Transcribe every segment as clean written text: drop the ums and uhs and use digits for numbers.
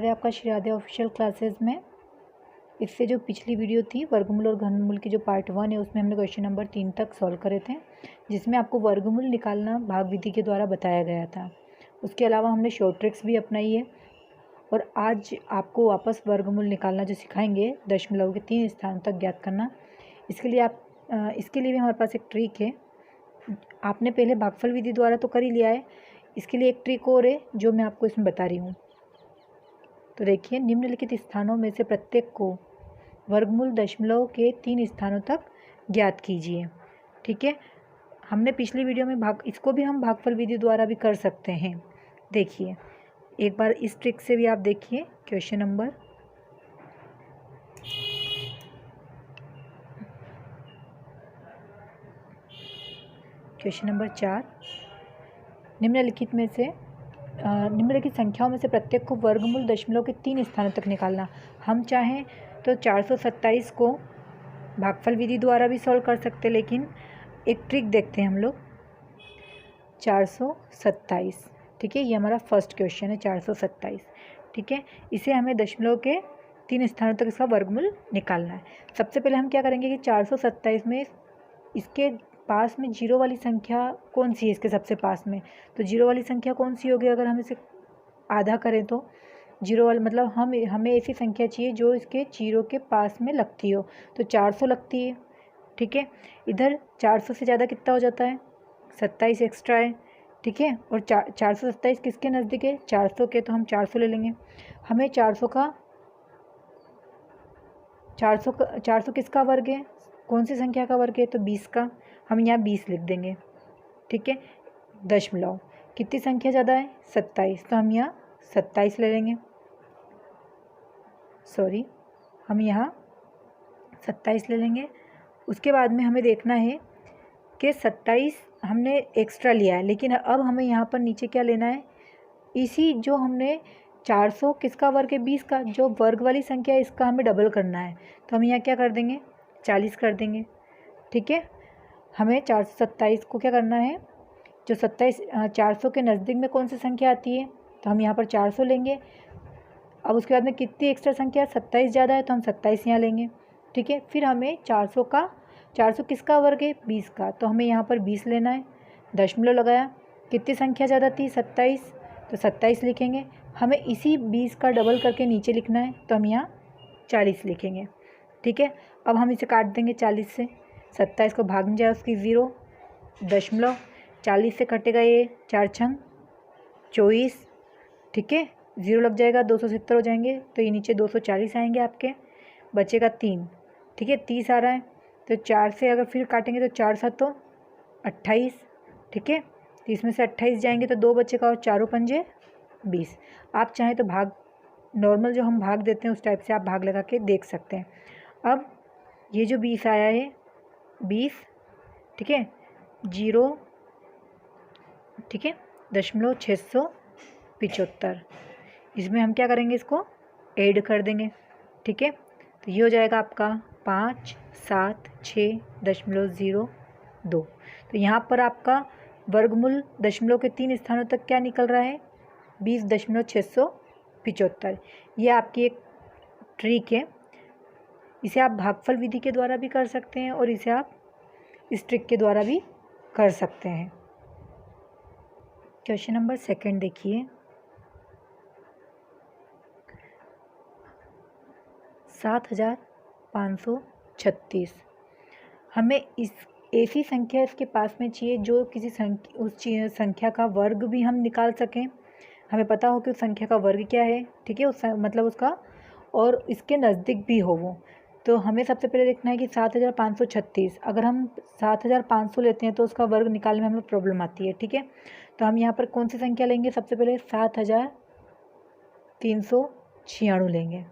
स्वागत है आपका श्री राधे ऑफिशियल क्लासेस में। इससे जो पिछली वीडियो थी वर्गमूल और घनमूल की जो पार्ट 1 है उसमें हमने क्वेश्चन नंबर 3 तक सॉल्व करे थे, जिसमें आपको वर्गमूल निकालना भाग विधि के द्वारा बताया गया था। उसके अलावा हमने शॉर्ट ट्रिक्स भी अपनाई है और आज आपको वापस वर्गमूल निकालना जो सिखाएंगे, दशमलव के 3 स्थानों तक ज्ञात करना। इसके लिए भी हमारे पास एक ट्रिक है। आपने पहले भागफल विधि द्वारा तो कर ही लिया है, इसके लिए एक ट्रिक और है जो मैं आपको इसमें बता रही हूँ। तो देखिए, निम्नलिखित स्थानों में से प्रत्येक को वर्गमूल दशमलव के 3 स्थानों तक ज्ञात कीजिए। ठीक है, हमने पिछली वीडियो में इसको भी हम भागफल विधि द्वारा भी कर सकते हैं। देखिए एक बार इस ट्रिक से भी आप देखिए। क्वेश्चन नंबर 4, निम्नलिखित संख्याओं में से प्रत्येक को वर्गमूल दशमलव के 3 स्थानों तक निकालना। हम चाहें तो 427 को भागफल विधि द्वारा भी सॉल्व कर सकते हैं, लेकिन एक ट्रिक देखते हैं हम लोग। 427, ठीक है, ये हमारा फर्स्ट क्वेश्चन है 427। ठीक है, इसे हमें दशमलव के 3 स्थानों तक इसका वर्गमूल निकालना है। सबसे पहले हम क्या करेंगे कि 427 में इसके पास में जीरो वाली संख्या कौन सी है, इसके सबसे पास में, तो जीरो वाली संख्या कौन सी होगी। अगर हम इसे आधा करें तो जीरो वाला मतलब हमें ऐसी संख्या चाहिए जो इसके जीरो के पास में लगती हो, तो 400 लगती है। ठीक है, इधर 400 से ज़्यादा कितना हो जाता है, 27 एक्स्ट्रा है। ठीक है, और 427 किसके नज़दीक है, 400 के, तो हम 400 ले लेंगे। हमें 400 किसका वर्ग है, कौन सी संख्या का वर्ग है, तो 20 का। हम यहाँ 20 लिख देंगे। ठीक है, दशमलव कितनी संख्या ज़्यादा है, 27, तो हम यहाँ 27 ले लेंगे। हम यहाँ 27 ले लेंगे। उसके बाद में हमें देखना है कि 27 हमने एक्स्ट्रा लिया है, लेकिन अब हमें यहाँ पर नीचे क्या लेना है, इसी जो हमने 400 किसका वर्ग है, 20 का, जो वर्ग वाली संख्या है इसका हमें डबल करना है, तो हम यहाँ क्या कर देंगे, 40 कर देंगे। ठीक है, हमें 427 को क्या करना है, जो 400 के नज़दीक में कौन सी संख्या आती है, तो हम यहाँ पर 400 लेंगे। अब उसके बाद में कितनी एक्स्ट्रा संख्या, 27 ज़्यादा है, तो हम 27 यहाँ लेंगे। ठीक है, फिर हमें 400 किसका वर्ग है, 20 का, तो हमें यहाँ पर 20 लेना है। दशमलव लगाया, कितनी संख्या ज़्यादा थी, 27, तो 27 लिखेंगे। हमें इसी 20 का डबल करके नीचे लिखना है, तो हम यहाँ 40 लिखेंगे। ठीक है, अब हम इसे काट देंगे 40 से, 27 को भाग जाए उसकी 0, दशमलव 40 से कटेगा ये 4 छंग 24। ठीक है, 0 लग जाएगा, 270 हो जाएंगे, तो ये नीचे 240 आएंगे आपके, बचेगा 3। ठीक है, 30 आ रहा है, तो 4 से अगर फिर काटेंगे तो 4 7 28। ठीक है, तो इसमें से 28 जाएंगे तो 2 बचेगा और 4 पंजे 20। आप चाहें तो भाग नॉर्मल जो हम भाग देते हैं उस टाइप से आप भाग लगा के देख सकते हैं। अब ये जो 20 आया है, 20, ठीक है, 0, ठीक है, दशमलव 675, इसमें हम क्या करेंगे, इसको ऐड कर देंगे। ठीक है, तो ये हो जाएगा आपका 576.02। तो यहाँ पर आपका वर्गमूल दशमलव के 3 स्थानों तक क्या निकल रहा है, 20.675। ये आपकी एक ट्रिक है, इसे आप भागफल विधि के द्वारा भी कर सकते हैं और इसे आप इस ट्रिक के द्वारा भी कर सकते हैं। क्वेश्चन नंबर 2 देखिए, 7536। हमें इस ऐसी संख्या इसके पास में चाहिए जो किसी संख्या का वर्ग भी हम निकाल सकें। हमें पता हो कि उस संख्या का वर्ग क्या है। ठीक है, मतलब उसका, और इसके नज़दीक भी हो वो। तो हमें सबसे पहले देखना है कि 7536, अगर हम 7500 लेते हैं तो उसका वर्ग निकालने में हमें प्रॉब्लम आती है। ठीक है, तो हम यहाँ पर कौन सी संख्या लेंगे, सबसे पहले 7396 लेंगे,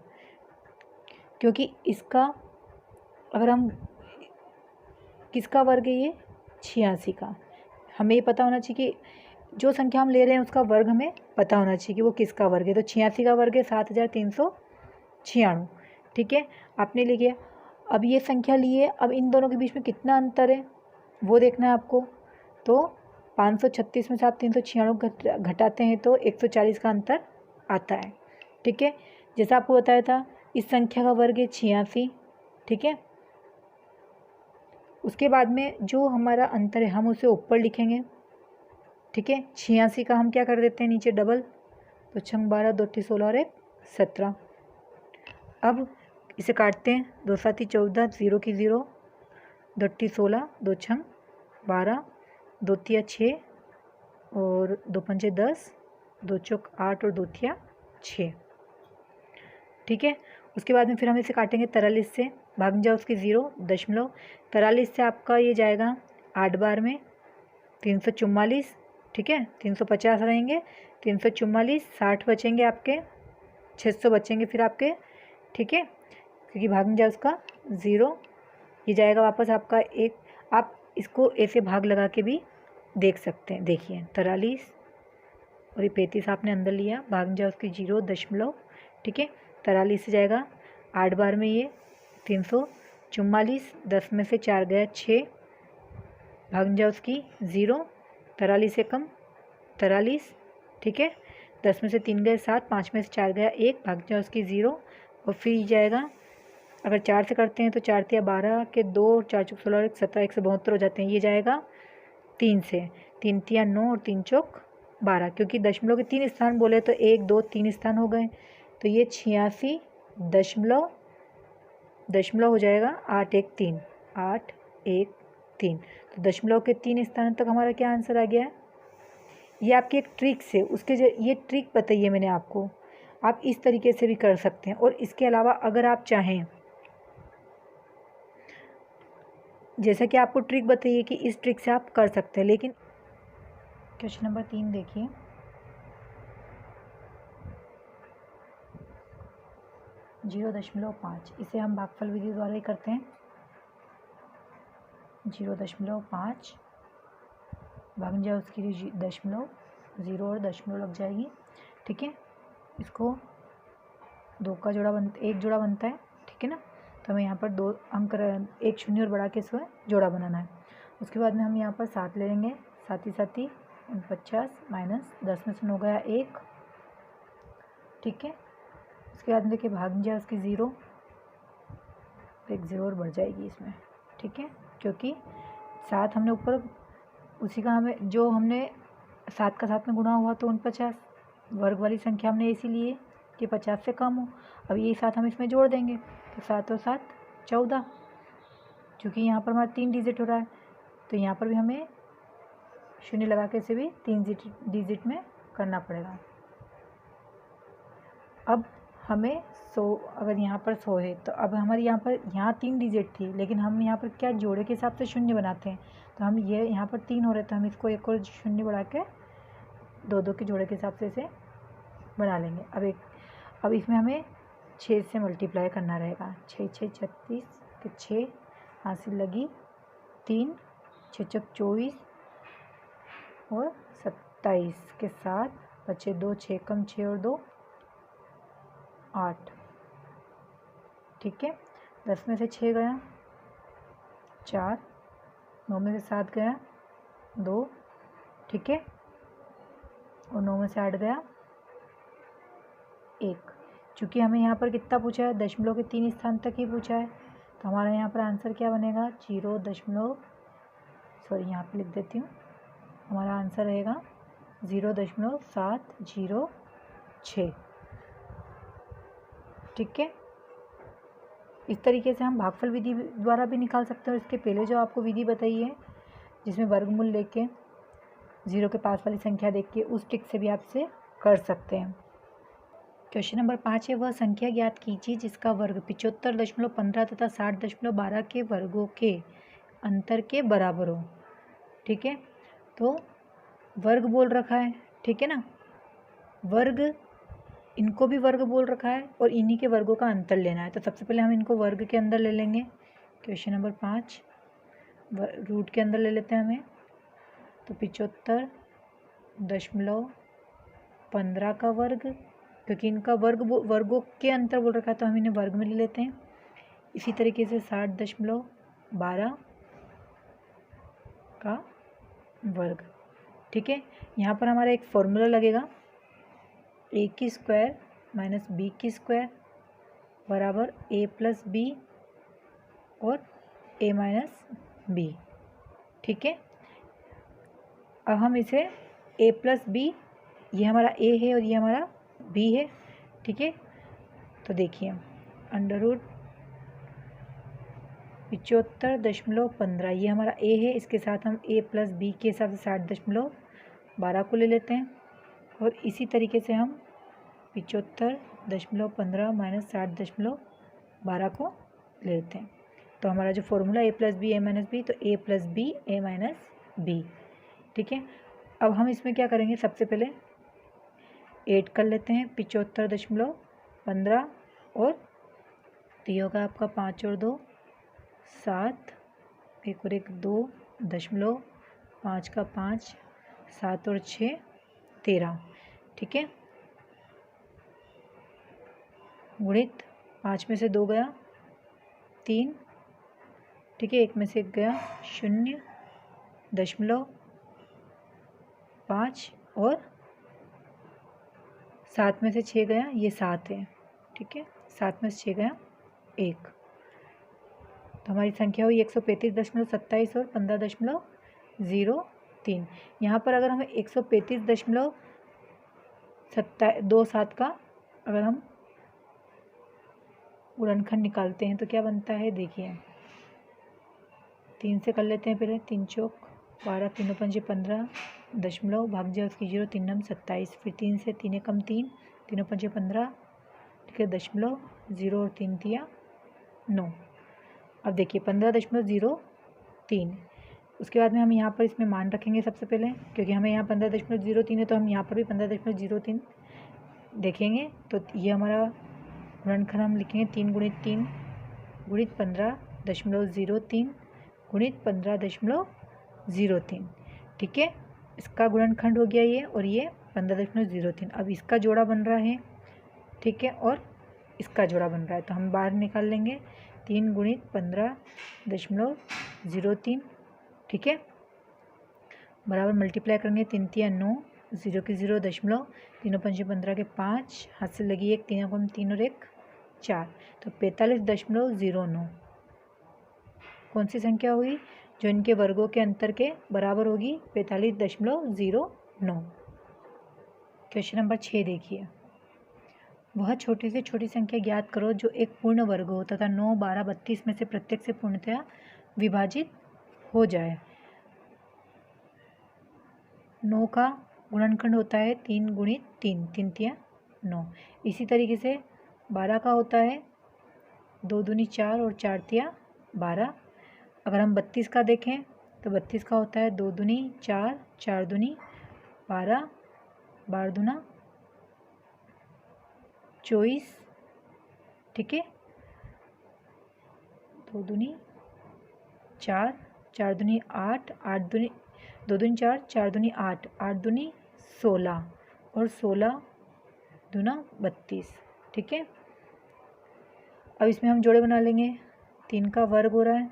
क्योंकि इसका अगर हम किसका वर्ग है, ये 86 का। हमें ये पता होना चाहिए कि जो संख्या हम ले रहे हैं उसका वर्ग हमें पता होना चाहिए कि वो किसका वर्ग है। तो 86 का वर्ग है 7396। ठीक है, आपने ले लिया। अब ये संख्या ली है, अब इन दोनों के बीच में कितना अंतर है वो देखना है आपको। तो 536 में से आप 396 घटाते हैं तो 140 का अंतर आता है। ठीक है। जैसा आपको बताया था इस संख्या का वर्ग है 86, ठीक है। उसके बाद में जो हमारा अंतर है हम उसे ऊपर लिखेंगे, ठीक है। 86 का हम क्या कर देते हैं नीचे डबल, तो 6 12 2 16 और 1 17। अब इसे काटते हैं, 2 7 14, 0 की 0, 2 16, 2 6 12, 2 3 6 और 2 5 10, 2 चौक 8 और 2 3 6, ठीक है। उसके बाद में फिर हम इसे काटेंगे 43 से, भाग जाओ उसकी 0 दशमलव, 43 से आपका ये जाएगा 8 बार में 344, ठीक है। 350 रहेंगे, 344, 60 बचेंगे आपके, 600 बचेंगे फिर आपके, ठीक है, क्योंकि भाग में जाए उसका 0, ये जाएगा वापस आपका 1। आप इसको ऐसे भाग लगा के भी देख सकते हैं, देखिए 43 और ये 35 आपने अंदर लिया, भाग में जाए उसकी 0 दशमलव, ठीक है। 43 से जाएगा 8 बार में ये 344, 10 में से 4 गया 6, भाग में जाए उसकी 0, 43 से कम 43, ठीक है। 10 में से 3 गए 7, 5 में से 4 गया 1, भाग जाए उसकी 0 और फिर जाएगा, अगर 4 से करते हैं तो 4 तिया 12 के 2 और 4 चौक 16 और 1 17, 172 हो जाते हैं। ये जाएगा 3 से, 3 तिया 9 और 3 चौक 12, क्योंकि दशमलव के 3 स्थान बोले तो 1 2 3 स्थान हो गए, तो ये 86 दशमलव दशमलव हो जाएगा 8 1 3, 8 1 3। तो दशमलव के 3 स्थान तक हमारा क्या आंसर आ गया है। ये आपकी एक ट्रिक से उसके ये ट्रिक बताइए मैंने आपको, आप इस तरीके से भी कर सकते हैं। और इसके अलावा अगर आप चाहें, जैसा कि आपको ट्रिक बताइए कि इस ट्रिक से आप कर सकते हैं, लेकिन क्वेश्चन नंबर 3 देखिए, जीरो दशमलव 5, इसे हम भागफल विधि द्वारा ही करते हैं। 0.5 भाग जाए उसकी दशमलव, 0 और दशमलव लग जाएगी, ठीक है। इसको 2 का जोड़ा एक जोड़ा बनता है, ठीक है ना। तो हमें यहाँ पर 2 अंक एक शून्य और बढ़ा के इसमें जोड़ा बनाना है। उसके बाद में हम यहाँ पर 7 ले लेंगे, 7 ही 49 माइनस 10 में से 9 गया 1, ठीक है। उसके बाद में देखिए भाग जाए उसकी 0, तो एक 0 और बढ़ जाएगी इसमें, ठीक है, क्योंकि 7 हमने ऊपर उसी का हमें जो हमने 7 का 7 में गुणा हुआ तो 49 वर्ग वाली संख्या हमने इसी लिए कि 50 से कम हो। अब ये 7 हम इसमें जोड़ देंगे तो 7 और 7 14, क्योंकि यहाँ पर हमारा 3 डिजिट हो रहा है, तो यहाँ पर भी हमें शून्य लगा के इसे भी 3 डिजिट में करना पड़ेगा। अब हमें 100, अगर यहाँ पर 100 है तो अब हमारे यहाँ 3 डिजिट थी, लेकिन हम यहाँ पर क्या जोड़े के हिसाब से शून्य बनाते हैं, तो हम ये यहाँ पर 3 हो रहे तो हम इसको एक और शून्य बढ़ा के 2 के जोड़े के हिसाब से इसे बना लेंगे। अब इसमें हमें 6 से मल्टीप्लाई करना रहेगा, 6 6 36 के 6 हासिल लगी 3, 6 6 24 और 27 के 7 बचे 2, 6 कम 6 और 2 8, ठीक है। 10 में से 6 गया 4, 9 में से 7 गया 2, ठीक है, और 9 में से 8 गया 1। चूँकि हमें यहाँ पर कितना पूछा है, दशमलव के 3 स्थान तक ही पूछा है, तो हमारा यहाँ पर आंसर क्या बनेगा, यहाँ पे लिख देती हूँ, हमारा आंसर रहेगा 0.706, ठीक है। इस तरीके से हम भागफल विधि द्वारा भी निकाल सकते हैं। और इसके पहले जो आपको विधि बताई है जिसमें वर्गमूल लेके 0 के पास वाली संख्या देख के, उस ट्रिक से भी आपसे कर सकते हैं। क्वेश्चन नंबर 5 है, वह संख्या ज्ञात कीजिए जिसका वर्ग 75.15 तथा 60.12 के वर्गों के अंतर के बराबर हो, ठीक है। तो वर्ग बोल रखा है, ठीक है ना, वर्ग, इनको भी वर्ग बोल रखा है और इन्हीं के वर्गों का अंतर लेना है। तो सबसे पहले हम इनको वर्ग के अंदर ले लेंगे। क्वेश्चन नंबर 5 रूट के अंदर ले लेते हैं हमें, तो 75.15 का वर्ग, क्योंकि इनका वर्गों के अंतर बोल रखा है तो हम इन्हें वर्ग में ले लेते हैं। इसी तरीके से 60.12 का वर्ग, ठीक है। यहाँ पर हमारा एक फॉर्मूला लगेगा, a² माइनस बी की स्क्वायर बराबर ए प्लस बी और ए माइनस बी। ठीक है, अब हम इसे ए प्लस बी, ये हमारा ए है और ये हमारा बी है। ठीक है, तो देखिए अंडर रूट 75.15 ये हमारा ए है, इसके साथ हम ए प्लस बी के हिसाब से 60.12 को ले लेते हैं और इसी तरीके से हम 75.15 माइनस 60.12 को ले लेते हैं। तो हमारा जो फॉर्मूला ए प्लस बी ए माइनस बी, तो ए प्लस बी ए माइनस बी। ठीक है, अब हम इसमें क्या करेंगे, सबसे पहले 8 कर लेते हैं 75.15 और तो ये होगा आपका 5 और 2 7, 1 और 1 2, 5 का 5, 7 और 6 13। ठीक है, गुणित 5 में से 2 गया 3। ठीक है, 1 में से 1 गया 0.5 और 7 में से 6 गया, ये 7 है। ठीक है, 7 में से 6 गया 1, तो हमारी संख्या हुई 135.27 और 15.03। यहाँ पर अगर हमें 135.27 का अगर हम गुणनखंड निकालते हैं तो क्या बनता है, देखिए 3 से कर लेते हैं पहले, 3 चौक 12, 3 पंजे 15, दशमलव भाग जाए उसकी 0, 3 नम 27, फिर 3 से 3 एकम 3, 3 पंजे 15। ठीक है, दशमलव 0 और 3 दिया 9। अब देखिए 15.03, उसके बाद में हम यहाँ पर इसमें मान रखेंगे सबसे पहले, क्योंकि हमें यहाँ 15.03 है तो हम यहाँ पर भी 15.03 देखेंगे। तो ये हमारा गुणनखंड हम लिखेंगे 3 गुणित 3 गुणित 15.03 गुणित 15.03। ठीक है, इसका गुणनखंड हो गया ये, और ये 15.03। अब इसका जोड़ा बन रहा है। ठीक है, और इसका जोड़ा बन रहा है, तो हम बाहर निकाल लेंगे 3 गुणित 15.03। ठीक है, बराबर मल्टीप्लाई करेंगे 3 तिया 9, 0 की 0, दशमलव 3 पंजे 15 के 5, हाथ से लगी 1, 3 कम 3 और 1 4, तो 45.09 कौन सी संख्या हुई जो इनके वर्गों के अंतर के बराबर होगी, 45.09। क्वेश्चन नंबर 6 देखिए, वह छोटी से छोटी संख्या ज्ञात करो जो एक पूर्ण वर्ग हो तथा 9, 12, 32 में से प्रत्येक से पूर्णतया विभाजित हो जाए। 9 का गुणनखंड होता है 3 गुणित 3, 3 तिया 9। इसी तरीके से 12 का होता है 2 दूनी 4 और 4 तिया 12। अगर हम 32 का देखें तो 32 का होता है 2 दूनी 4, 4 दूनी 12, 12 दूना 24। ठीक है, 2 दूनी 4, 4 दूनी 8, 8 दूनी 2 दूनी 4, 4 दूनी 8, 8 दूनी 16 और 16 दूना 32। ठीक है, अब इसमें हम जोड़े बना लेंगे। 3 का वर्ग हो रहा है,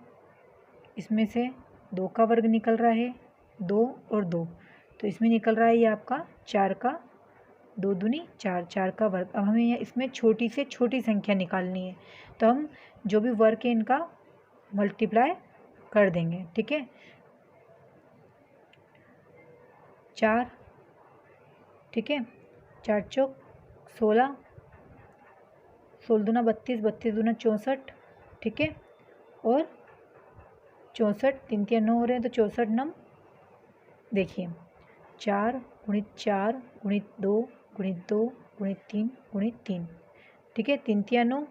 इसमें से 2 का वर्ग निकल रहा है 2 और 2, तो इसमें निकल रहा है ये आपका 4 का 2 दूनी 4, 4 का वर्ग। अब हमें इसमें छोटी से छोटी संख्या निकालनी है, तो हम जो भी वर्ग है इनका मल्टीप्लाई कर देंगे। ठीक है, 4, ठीक है, 4 चौक 16, 16 दूना 32, 32 दूना 64। ठीक है, और 64, 3 तिया 9 हो रहे हैं, तो 64 नम देखिए 4 गुणित 4 गुणित 2 गुणित 2 गुणित 3 गुणित 3। ठीक है, 3 तिया 9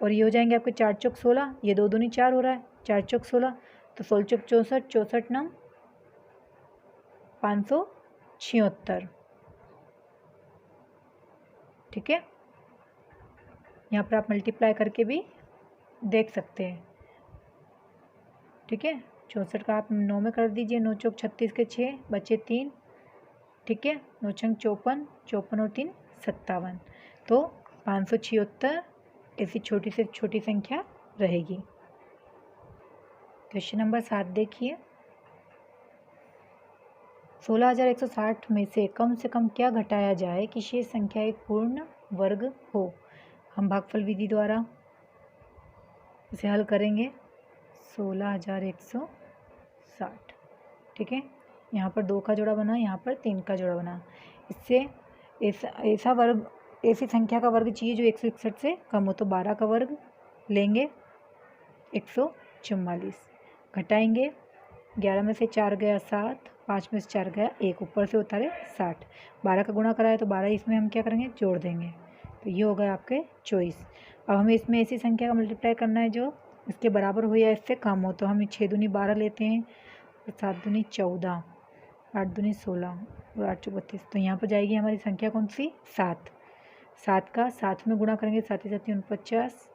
और ये हो जाएंगे आपके 4 चौक 16, ये 2 दूनी 4 हो रहा है, 4 चौक 16, तो 16 चौक 64, 64 नम 576। ठीक है, यहाँ पर आप मल्टीप्लाई करके भी देख सकते हैं। ठीक है, 64 का आप 9 में कर दीजिए, 9 चौक 36 के 6 बचे 3। ठीक है, 9 छंग 54, 54 और 3 57, तो 576 ऐसी छोटी से छोटी संख्या रहेगी। क्वेश्चन नंबर 7 देखिए, 16,160 में से कम क्या घटाया जाए कि शेष संख्या एक पूर्ण वर्ग हो। हम भागफल विधि द्वारा इसे हल करेंगे। 16,160, ठीक है। यहाँ पर 2 का जोड़ा बना, यहाँ पर 3 का जोड़ा बना। इससे ऐसा वर्ग, ऐसी संख्या का वर्ग चाहिए जो 161 से कम हो। तो 12 का वर्ग लेंगे 144, घटाएंगे 11 में से 4 गया 7, 5 में से 4 गया 1, ऊपर से उतारे 60। 12 का गुणा कराया तो 12 इसमें हम क्या करेंगे, जोड़ देंगे। तो ये हो गया आपके 24। अब हमें इसमें ऐसी संख्या का मल्टीप्लाई करना है जो इसके बराबर हो या इससे कम हो। तो हम 6 दूनी 12 लेते हैं, 7 दूनी 14, 8 दूनी 16 और 8 चौक 32। तो यहाँ पर जाएगी हमारी संख्या कौन सी, 7। 7 का 7 में गुणा करेंगे, 7 7 49,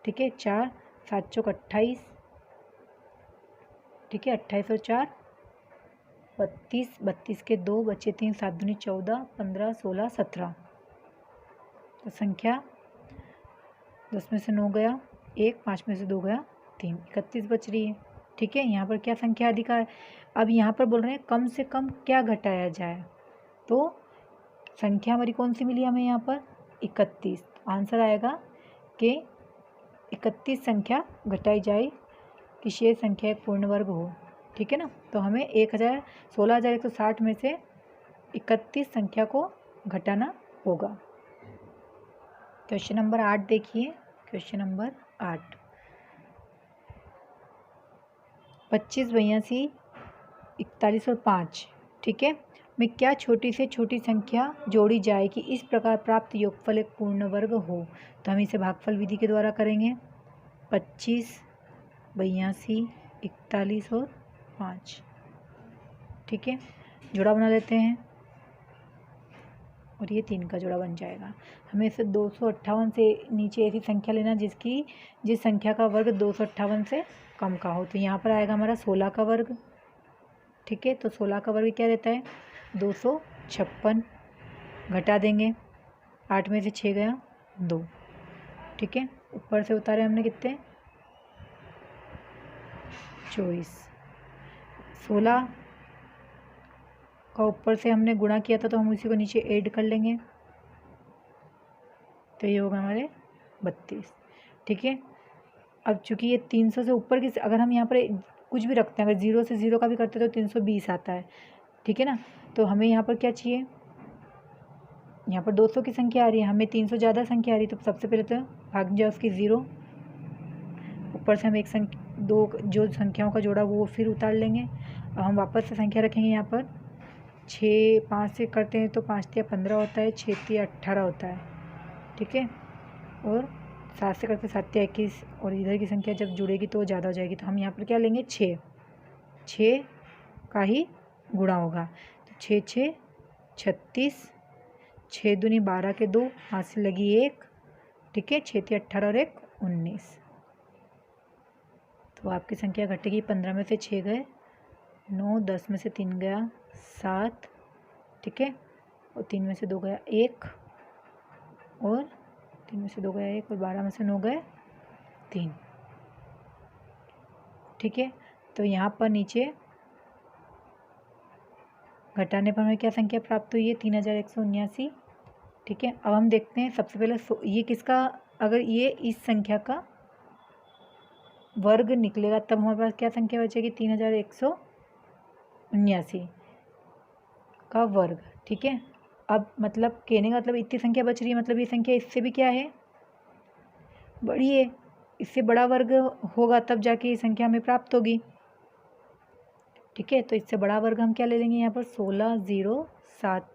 ठीक है। 4 7 चौक 28, ठीक है। 28 और 4 32, 32 के 2 बचे 3, 7 दूनी 14, 15 16 17। तो संख्या 10 में से 9 गया 1, 5 में से 2 गया 3, 31 बच रही है, ठीक है। यहाँ पर क्या संख्या अधिक है। अब यहाँ पर बोल रहे हैं कम से कम क्या घटाया जाए। तो संख्या हमारी कौन सी मिली हमें यहाँ पर, 31। आंसर आएगा कि 31 संख्या घटाई जाए कि शेष संख्या एक पूर्ण वर्ग हो, ठीक है ना। तो हमें 16,160 में से 31 संख्या को घटाना होगा। क्वेश्चन नंबर 8 देखिए। क्वेश्चन नंबर 8, 25 82 41 और 5, ठीक है, में क्या छोटी से छोटी संख्या जोड़ी जाए कि इस प्रकार प्राप्त योगफल एक पूर्ण वर्ग हो। तो हम इसे भागफल विधि के द्वारा करेंगे। 25 82 41 और 5, ठीक है। जोड़ा बना लेते हैं और ये 3 का जोड़ा बन जाएगा। हमें इसे 258 से नीचे ऐसी संख्या लेना जिस संख्या का वर्ग 258 से कम का हो। तो यहाँ पर आएगा हमारा 16 का वर्ग, ठीक है। तो 16 का वर्ग क्या रहता है, 256, घटा देंगे 8 में से 6 गया 2, ठीक है। ऊपर से उतारे हमने कितने, 24। 16 का ऊपर से हमने गुणा किया था तो हम उसी को नीचे ऐड कर लेंगे। तो ये होगा हमारे 32, ठीक है। अब चूंकि ये 300 से ऊपर की, अगर हम यहाँ पर कुछ भी रखते हैं, अगर 0 से 0 का भी करते हैं तो 320 आता है, ठीक है ना। तो हमें यहाँ पर क्या चाहिए, यहाँ पर 200 की संख्या आ रही है, हमें 300 ज़्यादा संख्या आ रही है। तो सबसे पहले तो भाग जाए उसकी 0, ऊपर से हम एक दो जो संख्याओं का जोड़ा वो फिर उतार लेंगे। अब हम वापस से संख्या रखेंगे यहाँ पर। 6 5 से करते हैं तो 5 3 15 होता है, 6 3 18 होता है, ठीक है। और 7 से करते 7 3 21, और इधर की संख्या जब जुड़ेगी तो ज़्यादा हो जाएगी। तो हम यहाँ पर क्या लेंगे, 6 का ही गुणा होगा। तो 6 6 36, 6 दूनी 12 के 2, हाथ से लगी 1, ठीक है। 6 3 18 और 1 19। तो आपकी संख्या घटेगी, 15 में से 6 गए 9, 10 में से 3 गया 7, ठीक है। और 3 में से 2 गया 1, और 3 में से 2 गया 1, और 12 में से 9 गए 3, ठीक है। तो यहाँ पर नीचे घटाने पर हमें क्या संख्या प्राप्त हुई है, 3179, ठीक है। अब हम देखते हैं सबसे पहले ये किसका, अगर ये इस संख्या का वर्ग निकलेगा तब हमारे पास क्या संख्या बचेगी, 3179 का वर्ग, ठीक है। अब मतलब कहने का मतलब इतनी संख्या बच रही है, मतलब ये संख्या इससे भी क्या है, बड़ी है। इससे बड़ा वर्ग होगा तब जाके ये संख्या हमें प्राप्त होगी, ठीक है। तो इससे बड़ा वर्ग हम क्या ले लेंगे यहाँ पर, 1607,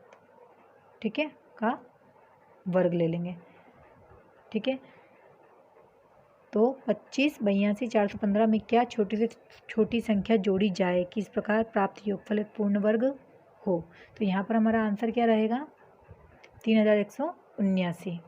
ठीक है, का वर्ग ले लेंगे, ठीक है। तो 25 82 415 में क्या छोटी से छोटी संख्या जोड़ी जाए कि इस प्रकार प्राप्त योगफल एक पूर्ण वर्ग हो। तो यहाँ पर हमारा आंसर क्या रहेगा, 3179।